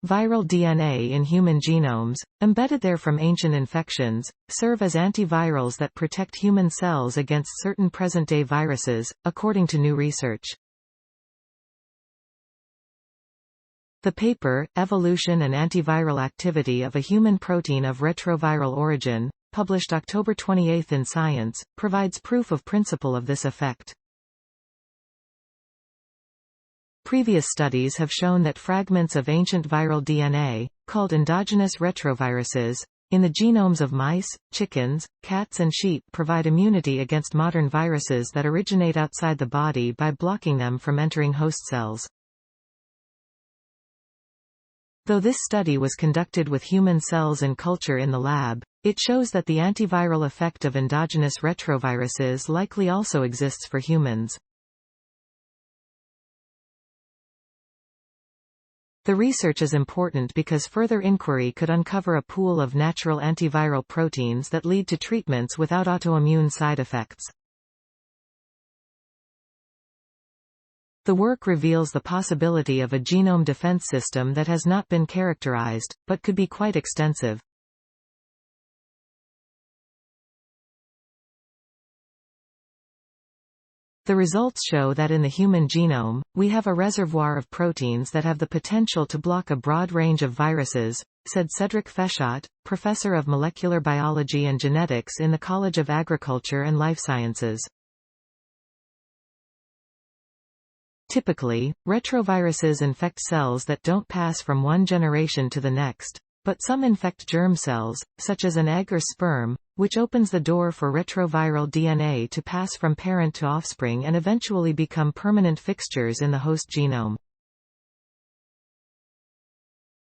Viral DNA in human genomes, embedded there from ancient infections, serve as antivirals that protect human cells against certain present-day viruses, according to new research. The paper, Evolution and Antiviral Activity of a Human Protein of Retroviral Origin, published October 28 in Science, provides proof of principle of this effect. Previous studies have shown that fragments of ancient viral DNA, called endogenous retroviruses, in the genomes of mice, chickens, cats and sheep provide immunity against modern viruses that originate outside the body by blocking them from entering host cells. Though this study was conducted with human cells in culture in the lab, it shows that the antiviral effect of endogenous retroviruses likely also exists for humans. The research is important because further inquiry could uncover a pool of natural antiviral proteins that lead to treatments without autoimmune side effects. The work reveals the possibility of a genome defense system that has not been characterized, but could be quite extensive. The results show that in the human genome, we have a reservoir of proteins that have the potential to block a broad range of viruses, said Cedric Fechot, professor of molecular biology and genetics in the College of Agriculture and Life Sciences. Typically, retroviruses infect cells that don't pass from one generation to the next, but some infect germ cells, such as an egg or sperm, which opens the door for retroviral DNA to pass from parent to offspring and eventually become permanent fixtures in the host genome.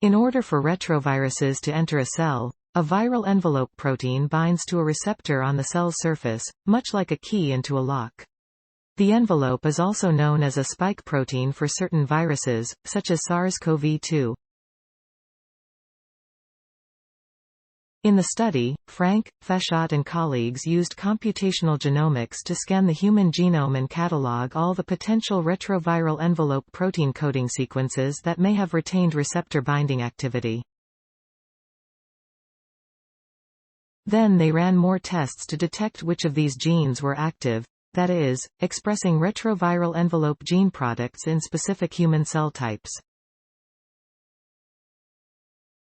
In order for retroviruses to enter a cell, a viral envelope protein binds to a receptor on the cell's surface, much like a key into a lock. The envelope is also known as a spike protein for certain viruses, such as SARS-CoV-2. In the study, Frank, Fechot and colleagues used computational genomics to scan the human genome and catalog all the potential retroviral envelope protein coding sequences that may have retained receptor binding activity. Then they ran more tests to detect which of these genes were active, that is, expressing retroviral envelope gene products in specific human cell types.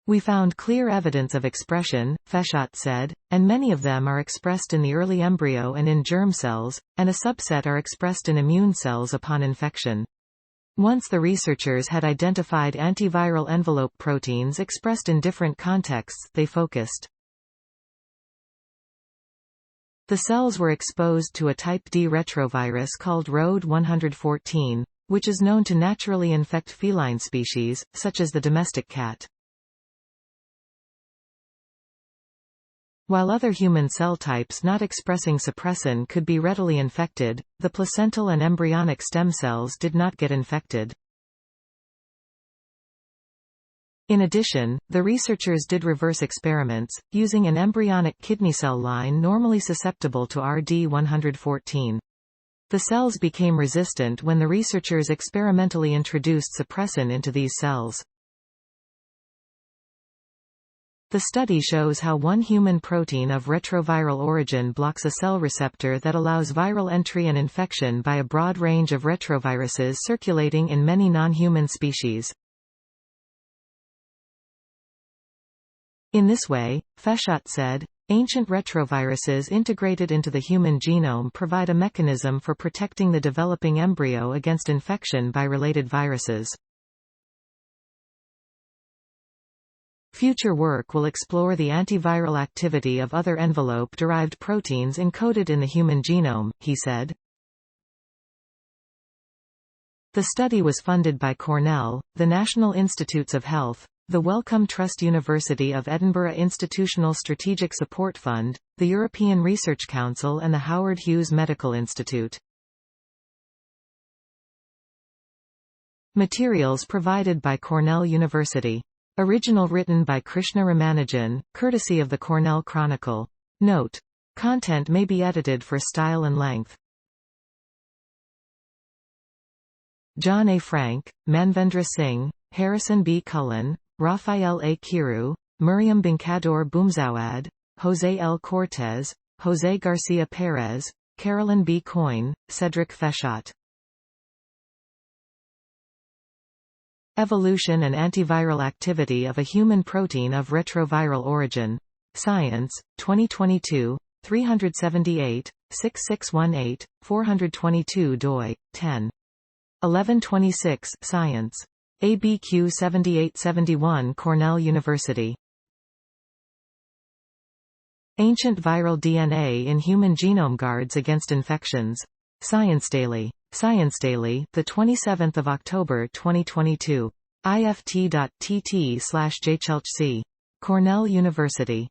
We found clear evidence of expression, Fechot said, and many of them are expressed in the early embryo and in germ cells, and a subset are expressed in immune cells upon infection. Once the researchers had identified antiviral envelope proteins expressed in different contexts, they focused. The cells were exposed to a type D retrovirus called ROD 114, which is known to naturally infect feline species, such as the domestic cat. While other human cell types not expressing suppressin could be readily infected, the placental and embryonic stem cells did not get infected. In addition, the researchers did reverse experiments, using an embryonic kidney cell line normally susceptible to RD 114. The cells became resistant when the researchers experimentally introduced suppressin into these cells. The study shows how one human protein of retroviral origin blocks a cell receptor that allows viral entry and infection by a broad range of retroviruses circulating in many non-human species. In this way, Fechot said, ancient retroviruses integrated into the human genome provide a mechanism for protecting the developing embryo against infection by related viruses. Future work will explore the antiviral activity of other envelope-derived proteins encoded in the human genome, he said. The study was funded by Cornell, the National Institutes of Health, the Wellcome Trust University of Edinburgh Institutional Strategic Support Fund, the European Research Council and the Howard Hughes Medical Institute. Materials provided by Cornell University. Original written by Krishna Ramanujan, courtesy of the Cornell Chronicle. Note: content may be edited for style and length. John A. Frank, Manvendra Singh, Harrison B. Cullen, Rafael A. Kiru, Miriam Bencador Boumzouad, José L. Cortez, José Garcia Perez, Carolyn B. Coyne, Cedric Fechat. Evolution and antiviral activity of a human protein of retroviral origin. Science, 2022, 378, 6618, 422 doi, 10. 1126 Science. ABQ 7871 Cornell University. Ancient viral DNA in human genome guards against infections. Science Daily. Science Daily, the 27th of October 2022. ift.tt/jchelchc. Cornell University.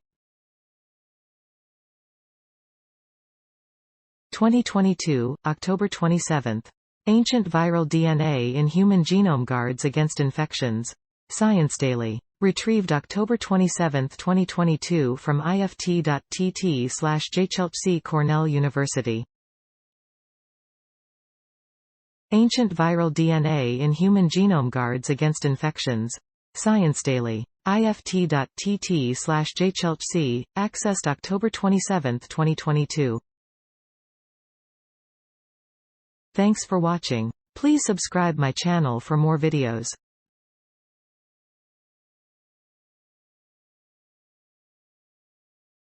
2022, October 27th. Ancient viral DNA in human genome guards against infections. Science Daily. Retrieved October 27, 2022 from ift.tt/jchelchc. Cornell University. Ancient viral DNA in human genome guards against infections. Science Daily. ift.tt/jchelchc, accessed October 27, 2022. Thanks for watching. Please subscribe my channel for more videos.